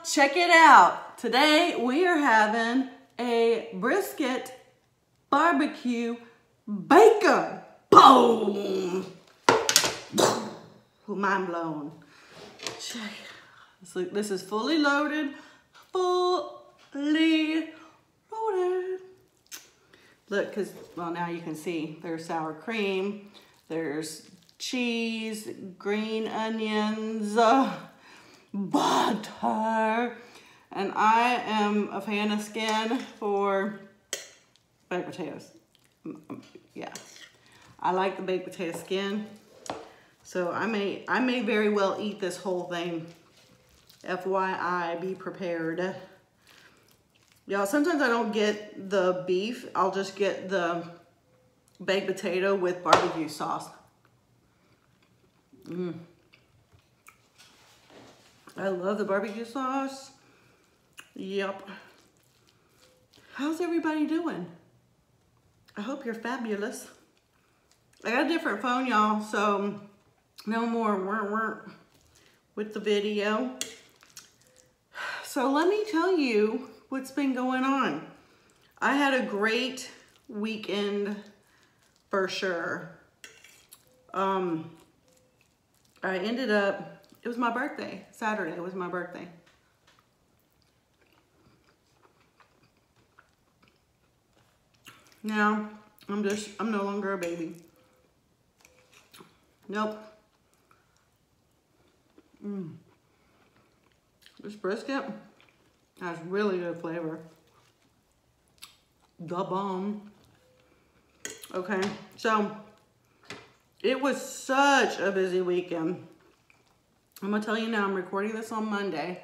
check it out. Today we are having a brisket barbecue bacon. Boom! Mind blown. So this is fully loaded. Fully loaded. Look, because, well, now you can see there's sour cream, there's cheese, green onions, butter, and I am a fan of skin for baked potatoes. Yeah, I like the baked potato skin, so I may very well eat this whole thing. FYI, be prepared. Y'all, sometimes I don't get the beef. I'll just get the baked potato with barbecue sauce. I love the barbecue sauce. Yep. How's everybody doing? I hope you're fabulous. I got a different phone, y'all, so no more with the video. So let me tell you what's been going on. I had a great weekend for sure. I ended up, it was my birthday. Saturday was my birthday. Now, I'm no longer a baby. Nope. This brisket has really good flavor. The bomb. Okay, so it was such a busy weekend. I'm gonna tell you now, I'm recording this on Monday.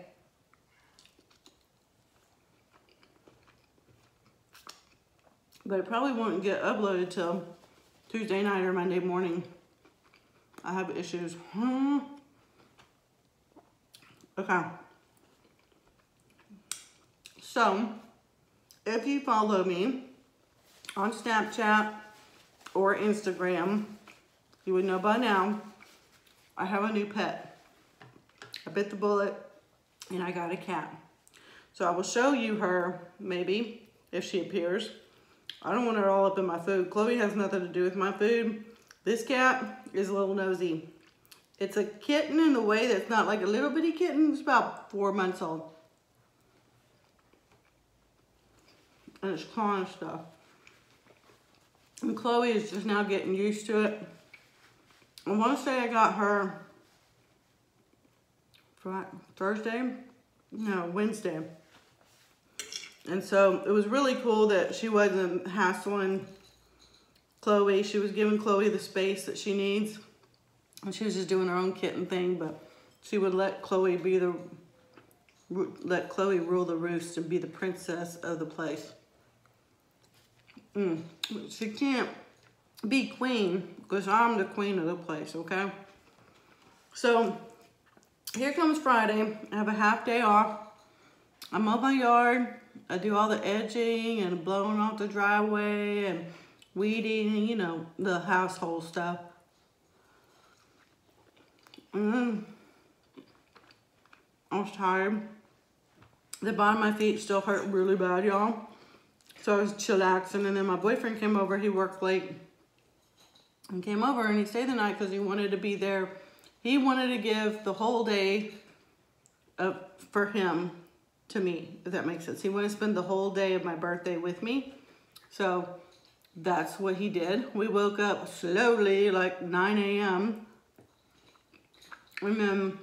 But it probably won't get uploaded till Tuesday night or Monday morning. I have issues. Okay. So, if you follow me on Snapchat or Instagram, you would know by now, I have a new pet. I bit the bullet and I got a cat. So I will show you her, maybe, if she appears. I don't want her all up in my food. Khloe has nothing to do with my food. This cat is a little nosy. It's a kitten in the way that's not like a little bitty kitten. It's about 4 months old. And it's clawing stuff. And Khloe is just now getting used to it. I want to say I got her Thursday? No, Wednesday. And so it was really cool that she wasn't hassling Khloe. She was giving Khloe the space that she needs. And she was just doing her own kitten thing, but she would let Khloe rule the roost and be the princess of the place. She can't be queen because I'm the queen of the place, okay? So here comes Friday. I have a half day off. I'm on my yard. I do all the edging and blowing off the driveway and weeding, you know, the household stuff. I was tired. The bottom of my feet still hurt really bad, y'all. So I was chillaxing, and then my boyfriend came over. He worked late and came over, and he stayed the night because he wanted to be there. He wanted to give the whole day for him to me, if that makes sense. He wanted to spend the whole day of my birthday with me. So that's what he did. We woke up slowly, like 9 a.m. And then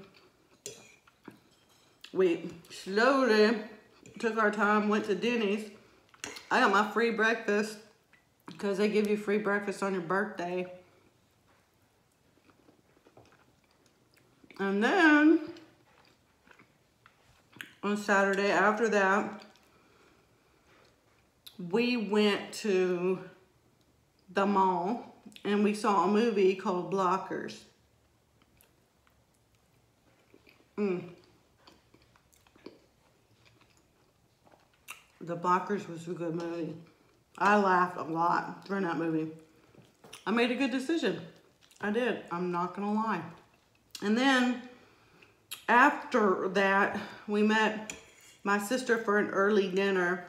we slowly took our time, went to Denny's. I got my free breakfast because they give you free breakfast on your birthday. And then on Saturday after that, we went to the mall and we saw a movie called Blockers. The Blockers was a good movie. I laughed a lot during that movie. I made a good decision. I did. I'm not gonna lie. And then after that, we met my sister for an early dinner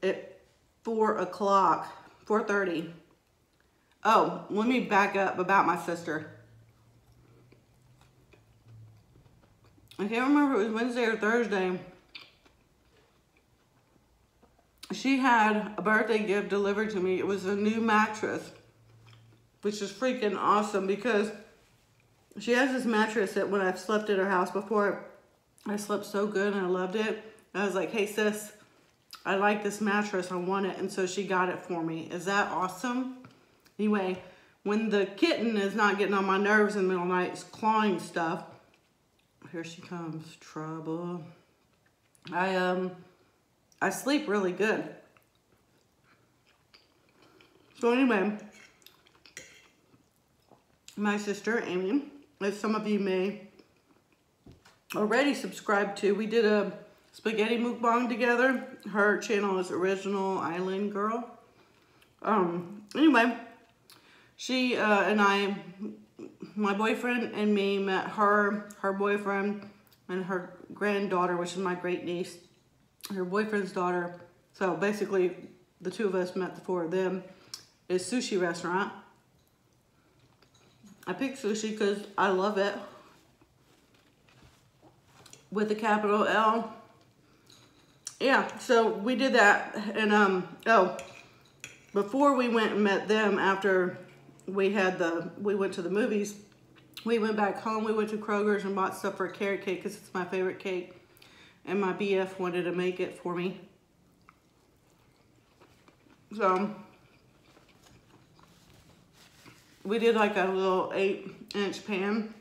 at 4 o'clock, 4:30. Oh, let me back up about my sister. I can't remember if it was Wednesday or Thursday. She had a birthday gift delivered to me. It was a new mattress, which is freaking awesome because she has this mattress that when I've slept at her house before, I slept so good and I loved it. I was like, hey sis, I like this mattress, I want it. And so she got it for me. Is that awesome? Anyway, when the kitten is not getting on my nerves in the middle of the night, it's clawing stuff. Here she comes, trouble. I sleep really good. So anyway, my sister, Amy, as some of you may already subscribe to, we did a spaghetti mukbang together. Her channel is Original Island Girl. Anyway, she and I, my boyfriend and me met her boyfriend, and her granddaughter, which is my great niece, her boyfriend's daughter. So basically, the two of us met the four of them at a sushi restaurant. I picked sushi because I love it. With a capital L. Yeah, so we did that. And before we went and met them, after we went to the movies, we went back home, we went to Kroger's and bought stuff for a carrot cake because it's my favorite cake. And my BF wanted to make it for me. So we did like a little 8-inch pan,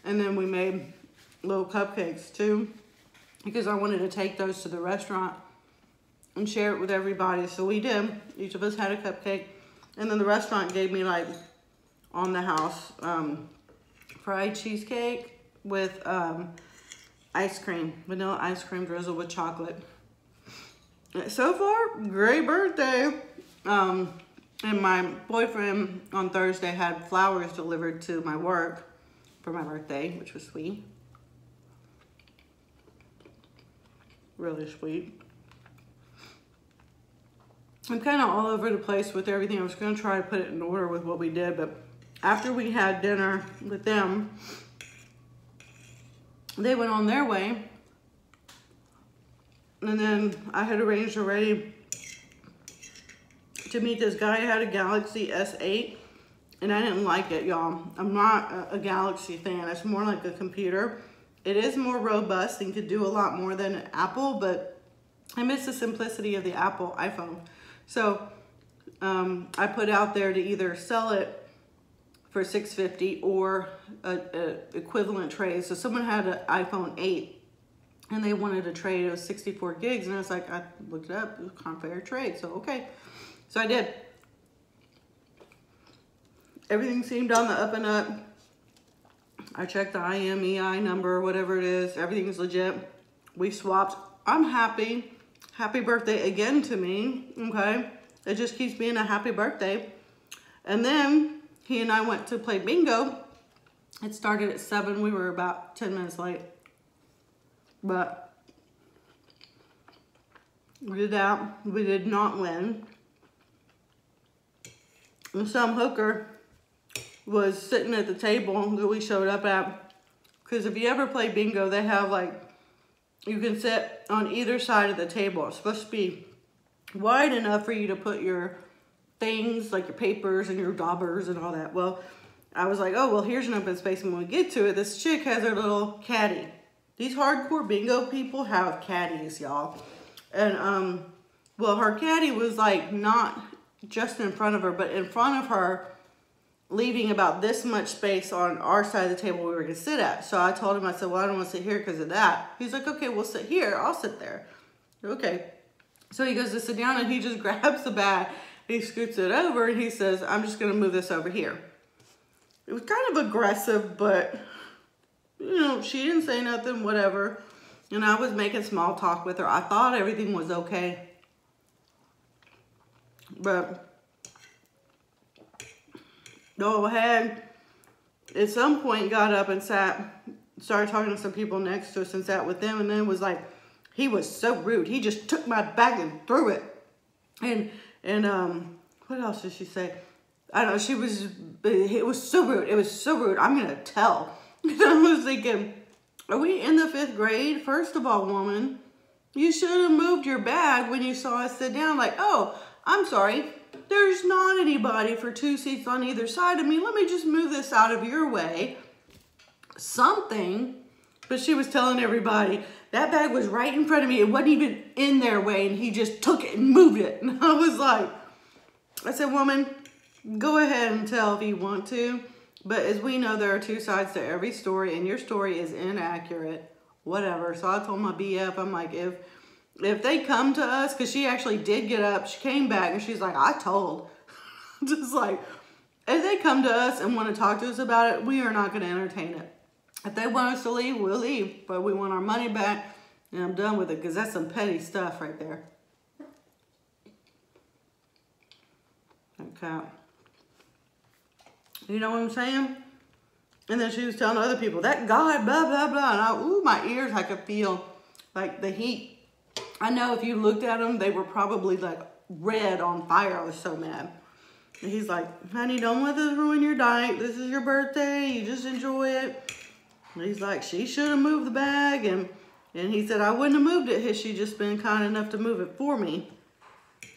and then we made little cupcakes too, because I wanted to take those to the restaurant and share it with everybody. So we did. Each of us had a cupcake, and then the restaurant gave me like on the house fried cheesecake with ice cream, vanilla ice cream drizzled with chocolate. So far, great birthday. And my boyfriend on Thursday had flowers delivered to my work for my birthday, which was sweet. Really sweet. I'm kind of all over the place with everything. I was going to try to put it in order with what we did, but after we had dinner with them, they went on their way. And then I had arranged already to meet this guy. I had a Galaxy S8, and I didn't like it, y'all. I'm not a Galaxy fan. It's more like a computer. It is more robust and could do a lot more than an Apple, but I miss the simplicity of the Apple iPhone. So I put out there to either sell it for $650 or a equivalent trade. So someone had an iPhone 8 and they wanted a trade. It was 64 gigs, and I was like, I looked it up, it was kind of fair trade, so okay. So I did. Everything seemed on the up and up. I checked the IMEI number, whatever it is. Everything's legit. We swapped. I'm happy. Happy birthday again to me, okay? It just keeps being a happy birthday. And then he and I went to play bingo. It started at 7. We were about 10 minutes late. But we did that. We did not win. And some hooker was sitting at the table that we showed up at. Because if you ever play bingo, they have like, you can sit on either side of the table. It's supposed to be wide enough for you to put your things, like your papers and your daubers and all that. Well, I was like, oh, well, here's an open space. And when we get to it, this chick has her little caddy. These hardcore bingo people have caddies, y'all. And, well, her caddy was like not just in front of her, but in front of her, leaving about this much space on our side of the table we were going to sit at. So I told him, I said, well, I don't want to sit here because of that. He's like, okay, we'll sit here. I'll sit there. Okay. So he goes to sit down, and he just grabs the bag. He scoots it over, and he says, I'm just going to move this over here. It was kind of aggressive, but, you know, she didn't say nothing, whatever. And I was making small talk with her. I thought everything was okay. But go ahead, at some point got up and sat started talking to some people next to us and sat with them, and then was like, he was so rude. He just took my bag and threw it. And what else did she say? I don't know, it was so rude. It was so rude. I'm gonna tell. And I was thinking, are we in the 5th grade? First of all, woman, you should have moved your bag when you saw us sit down. Like, oh, I'm sorry. There's not anybody for 2 seats on either side of me. Let me just move this out of your way. Something. But she was telling everybody, that bag was right in front of me. It wasn't even in their way, and he just took it and moved it. And I was like, I said, woman, go ahead and tell if you want to. But as we know, there are 2 sides to every story, and your story is inaccurate. Whatever. So I told my BF, I'm like, if they come to us, because she actually did get up, she came back, and she's like, I told. Just like, if they come to us and want to talk to us about it, we are not going to entertain it. If they want us to leave, we'll leave. But we want our money back, and I'm done with it, because that's some petty stuff right there. Okay. You know what I'm saying? And then she was telling other people, that guy, blah, blah, blah. And ooh, my ears, I could feel like the heat. I know if you looked at them, they were probably like red on fire. I was so mad. And he's like, honey, don't let this ruin your night. This is your birthday. You just enjoy it. And he's like, she should have moved the bag. And he said, I wouldn't have moved it had she just been kind enough to move it for me.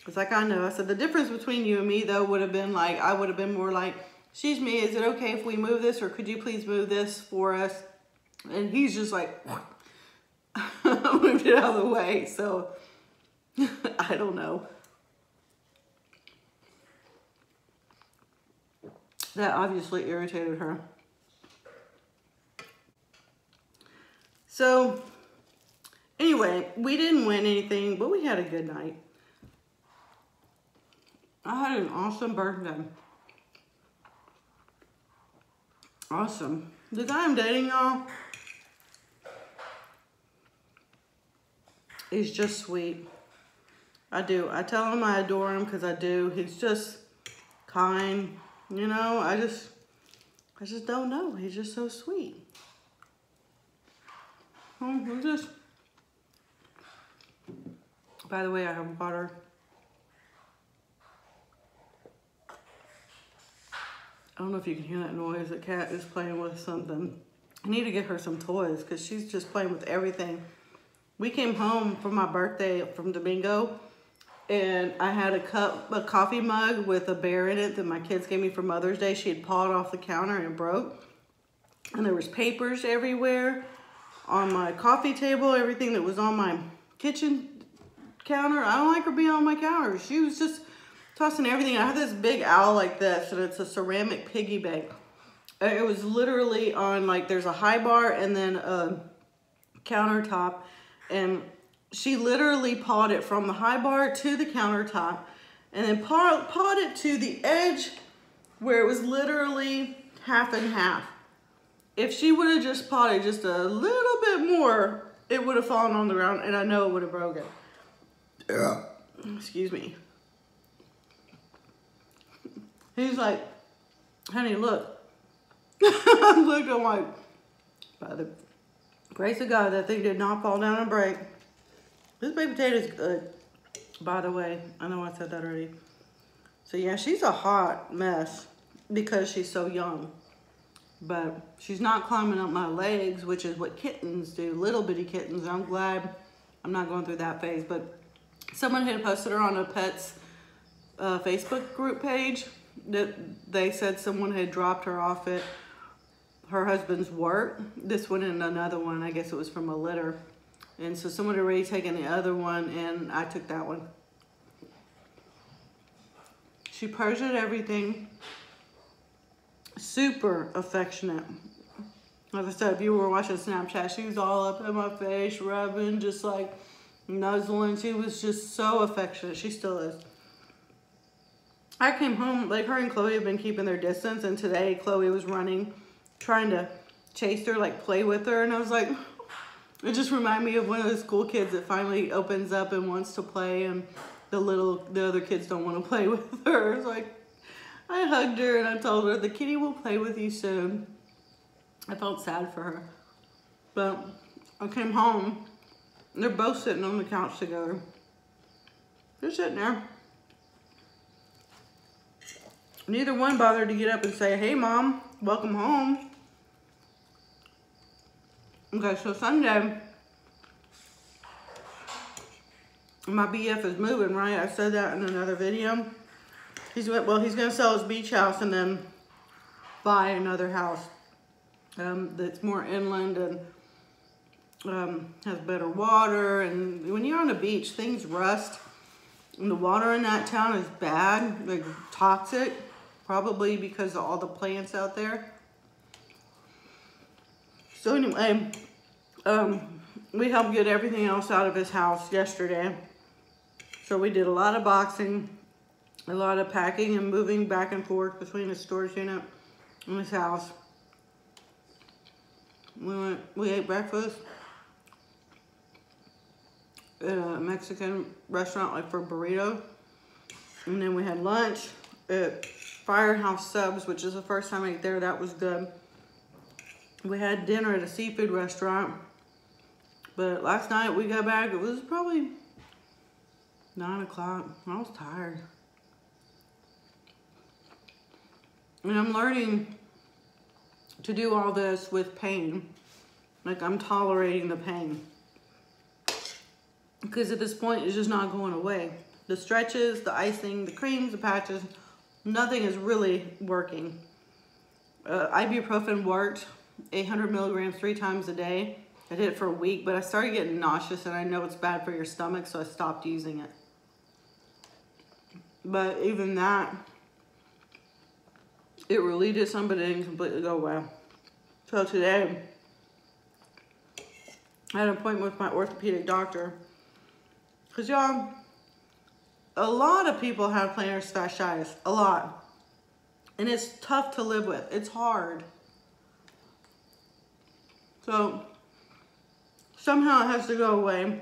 It's like, I know. I said, the difference between you and me, though, would have been like, I would have been more like, excuse me, is it okay if we move this? Or could you please move this for us? And he's just like, moved it out of the way. So, I don't know. That obviously irritated her. So, anyway, we didn't win anything, but we had a good night. I had an awesome birthday. Awesome. The guy I'm dating, y'all, is just sweet. I do. I tell him I adore him because I do. He's just kind. You know, I just don't know. He's just so sweet. By the way, I have water. I don't know if you can hear that noise. The cat is playing with something. I need to get her some toys because she's just playing with everything. We came home for my birthday from Domingo, and I had a coffee mug with a bear in it that my kids gave me for Mother's Day. She had pawed off the counter and it broke. And there was papers everywhere on my coffee table, everything that was on my kitchen counter. I don't like her being on my counter. She was just tossing everything. I have this big owl like this, and it's a ceramic piggy bank. It was literally on, like, there's a high bar and then a countertop, and she literally pawed it from the high bar to the countertop, and then pawed it to the edge where it was literally half and half. If she would have just pawed it just a little bit more, it would have fallen on the ground, and I know it would have broken. Yeah. Excuse me. He's like, honey, look. I looked, I'm like, by the grace of God, that thing did not fall down and break. This baked potato is good, by the way. I know I said that already. So yeah, she's a hot mess because she's so young. But she's not climbing up my legs, which is what kittens do, little bitty kittens. I'm glad I'm not going through that phase. But someone had posted her on a pet's Facebook group page that they said someone had dropped her off at her husband's work. This one and another one, I guess it was from a litter. And so someone had already taken the other one, and I took that one. She purrs at everything. Super affectionate. Like I said, if you were watching Snapchat, she was all up in my face, rubbing, just like nuzzling. She was just so affectionate. She still is. I came home, like her and Khloe have been keeping their distance, and today Khloe was running, trying to chase her, like play with her, and I was like, it just reminded me of one of the school kids that finally opens up and wants to play, and the other kids don't want to play with her. It's like, I hugged her and I told her, the kitty will play with you soon. I felt sad for her. But I came home, and they're both sitting on the couch together. They're sitting there. Neither one bothered to get up and say, hey, Mom, welcome home. Okay, so Sunday, my BF is moving, right? I said that in another video. He's gonna sell his beach house and then buy another house that's more inland and has better water. And when you're on the beach, things rust. And the water in that town is bad, like toxic, probably because of all the plants out there. So anyway, we helped get everything else out of his house yesterday. So we did a lot of boxing, a lot of packing and moving back and forth between his storage unit and his house. We ate breakfast at a Mexican restaurant, like for burritos. And then we had lunch at Firehouse Subs, which is the first time I ate there. That was good. We had dinner at a seafood restaurant. But last night we got back, it was probably 9 o'clock. I was tired. And I'm learning to do all this with pain. Like, I'm tolerating the pain. Because at this point, it's just not going away. The stretches, the icing, the creams, the patches, nothing is really working. Ibuprofen worked, 800 milligrams 3 times a day. I did it for a week, but I started getting nauseous, and I know it's bad for your stomach, so I stopped using it. But even that, it relieved it some, but it didn't completely go away. So today, I had an appointment with my orthopedic doctor. Because y'all, a lot of people have plantar fasciitis, a lot. And it's tough to live with, it's hard. So, somehow it has to go away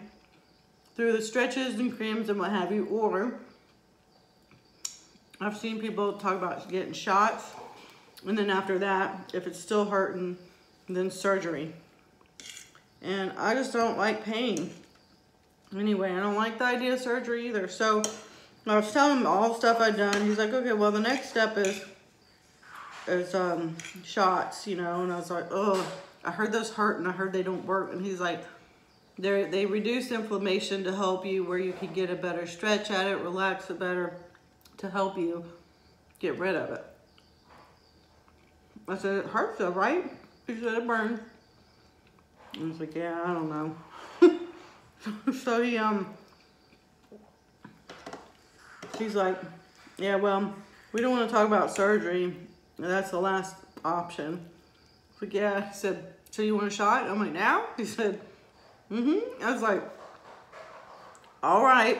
through the stretches and creams and what have you, or I've seen people talk about getting shots, and then after that, if it's still hurting, then surgery. And I just don't like pain. Anyway, I don't like the idea of surgery either. So I was telling him all the stuff I'd done. He's like, okay, well, the next step is shots, you know. And I was like, oh, I heard those hurt and I heard they don't work. And he's like, they reduce inflammation to help you where you can get a better stretch at it, relax it better, to help you get rid of it. I said, it hurts though, right? He said, it burns. I was like, yeah, I don't know. So she's like, yeah, well, we don't want to talk about surgery. That's the last option. I was like, yeah. He said, so you want a shot? I'm like, now? He said, mm-hmm. I was like, all right,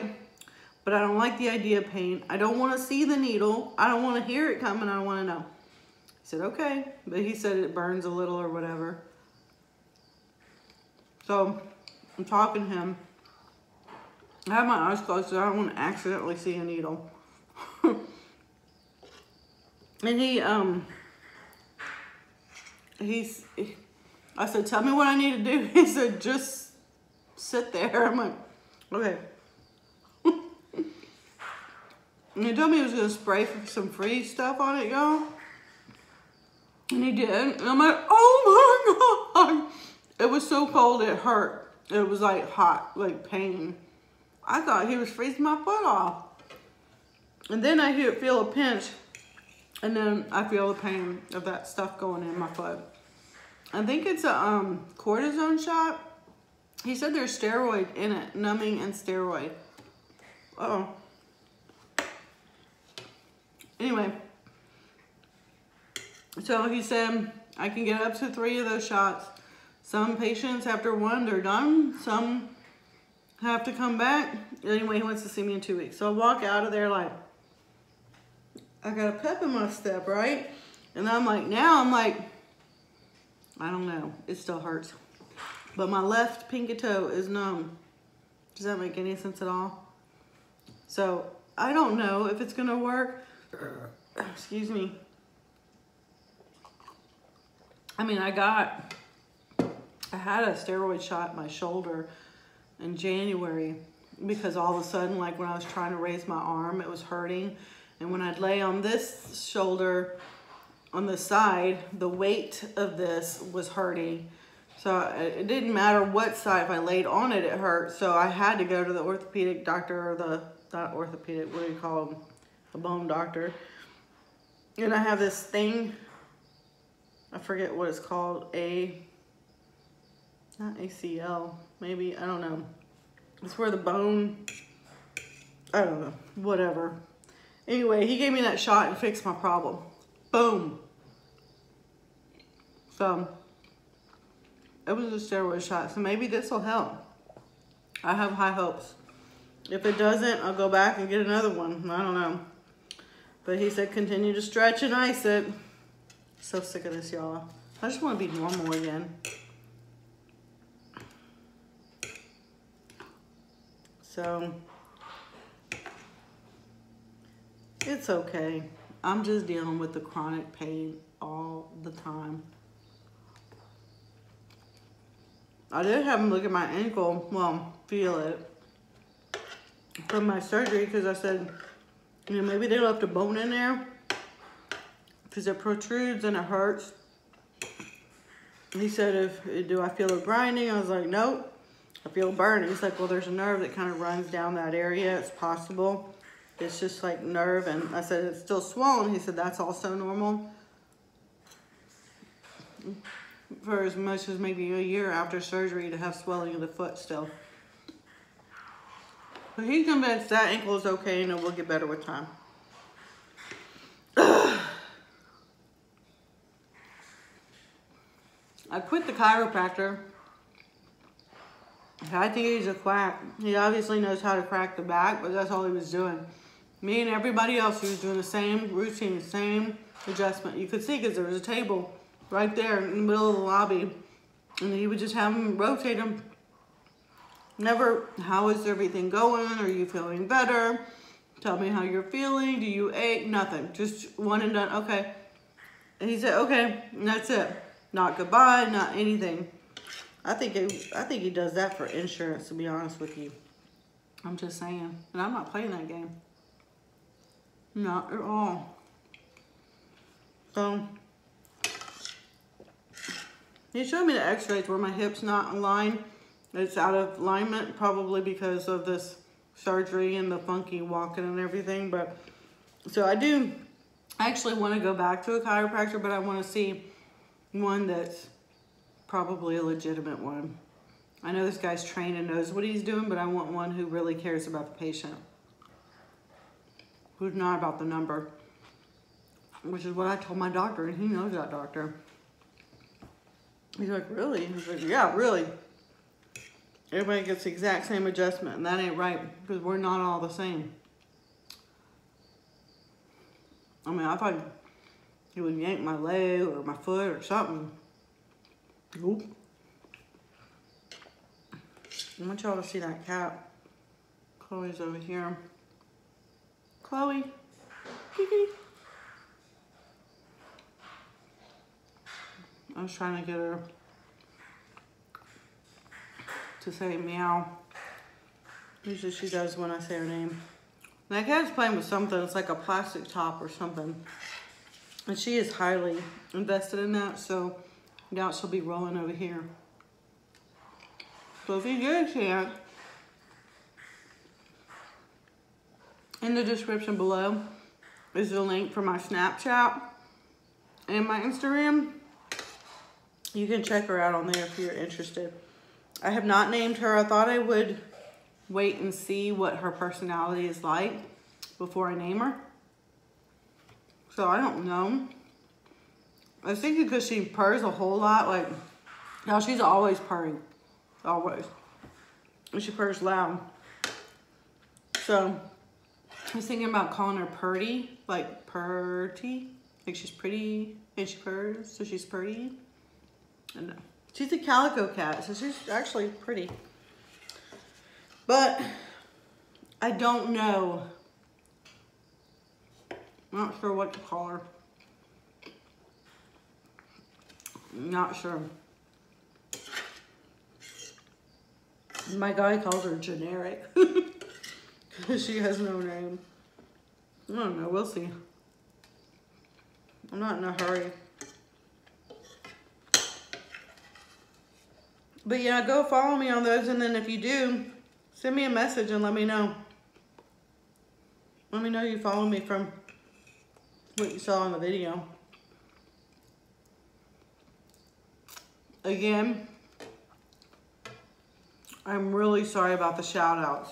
but I don't like the idea of pain. I don't want to see the needle. I don't want to hear it coming. I don't want to know. He said, okay. But he said it burns a little or whatever. So I'm talking to him. I have my eyes closed so I don't want to accidentally see a needle. And I said, tell me what I need to do. He said, just sit there. I'm like, okay. And he told me he was going to spray some freeze stuff on it, y'all. And he did. And I'm like, oh my God. It was so cold it hurt. It was like hot, like pain. I thought he was freezing my foot off. And then I feel a pinch. And then I feel the pain of that stuff going in my foot. I think it's a cortisone shot. He said there's steroid in it, numbing and steroid. Uh-oh. Anyway. So he said I can get up to 3 of those shots. Some patients, after 1, they're done. Some have to come back. Anyway, he wants to see me in 2 weeks. So I walk out of there like, I got a pep in my step, right? And I'm like, I don't know. It still hurts. But my left pinky toe is numb. Does that make any sense at all? So I don't know if it's going to work. Excuse me. I mean, I got I had a steroid shot in my shoulder in January because all of a sudden, like when I was trying to raise my arm, it was hurting. And when I'd lay on this shoulder on the side, the weight of this was hurting. So it didn't matter what side, if I laid on it, it hurt. So I had to go to the orthopedic doctor, or the, not orthopedic, what do you call them? A bone doctor. And I have this thing, I forget what it's called, not ACL, maybe, I don't know. It's where the bone, I don't know, whatever. Anyway, he gave me that shot and fixed my problem. Boom. So, it was a steroid shot, so maybe this will help. I have high hopes. If it doesn't, I'll go back and get another one. I don't know. But he said continue to stretch and ice it. So sick of this, y'all. I just want to be normal again. So, it's okay. I'm just dealing with the chronic pain all the time. I did have him look at my ankle, well, feel it, from my surgery, because I said, you know, maybe they left a bone in there because it protrudes and it hurts. He said, do I feel it grinding? I was like, nope. I feel burning. He's like, well, there's a nerve that kind of runs down that area. It's possible. It's just like nerve. And I said, it's still swollen. He said, that's also normal. For as much as maybe a year after surgery to have swelling of the foot still. But he's convinced that ankle is okay and it will get better with time. I quit the chiropractor. I think he's a quack. He obviously knows how to crack the back, but that's all he was doing. Me and everybody else, he was doing the same routine, the same adjustment. You could see because there was a table right there in the middle of the lobby. And he would just have them rotate them. Never, how is everything going? Are you feeling better? Tell me how you're feeling. Do you ache? Nothing. Just one and done. Okay. And he said, okay, and that's it. Not goodbye, not anything. I think he does that for insurance, to be honest with you. I'm just saying. And I'm not playing that game. Not at all. So, he showed me the x-rays where my hip's not aligned. It's out of alignment, probably because of this surgery and the funky walking and everything. But, so I actually want to go back to a chiropractor, but I want to see one that's probably a legitimate one. I know this guy's trained and knows what he's doing, but I want one who really cares about the patient. Who's not about the number. Which is what I told my doctor, and he knows that doctor. He's like, really? He's like, yeah, really. Everybody gets the exact same adjustment, and that ain't right, because we're not all the same. I mean, I thought he would yank my leg or my foot or something. Oop. I want y'all to see that cat. Khloe's over here. Khloe. Pookie. I was trying to get her to say meow. Usually she does when I say her name. And that cat's playing with something. It's like a plastic top or something. And she is highly invested in that, so I doubt she'll be rolling over here. So if you get a chance, in the description below is the link for my Snapchat and my Instagram. You can check her out on there if you're interested. I have not named her. I thought I would wait and see what her personality is like before I name her. So I don't know. I was thinking because she purrs a whole lot, like, now she's always purring. Always. And she purrs loud. So I was thinking about calling her Purty, like purty. Like she's pretty and she purrs, so she's pretty. And she's a calico cat, so she's actually pretty. But I don't know. I'm not sure what to call her. Not sure. My guy calls her generic. Because she has no name. I don't know, we'll see. I'm not in a hurry. But yeah, go follow me on those, and then if you do, send me a message and let me know. Let me know you follow me from what you saw in the video. Again, I'm really sorry about the shout outs.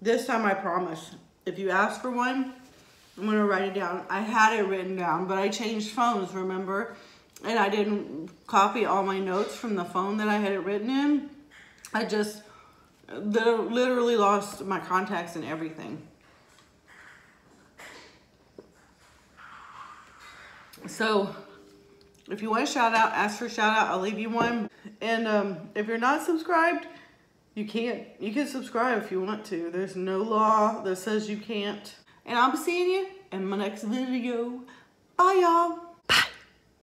This time I promise, if you ask for one, I'm gonna write it down. I had it written down, but I changed phones, remember? And I didn't copy all my notes from the phone that I had it written in. I just literally lost my contacts and everything. So if you want a shout out, ask for a shout out. I'll leave you one. And if you're not subscribed, you can't. You can subscribe if you want to. There's no law that says you can't. And I'll be seeing you in my next video. Bye, y'all.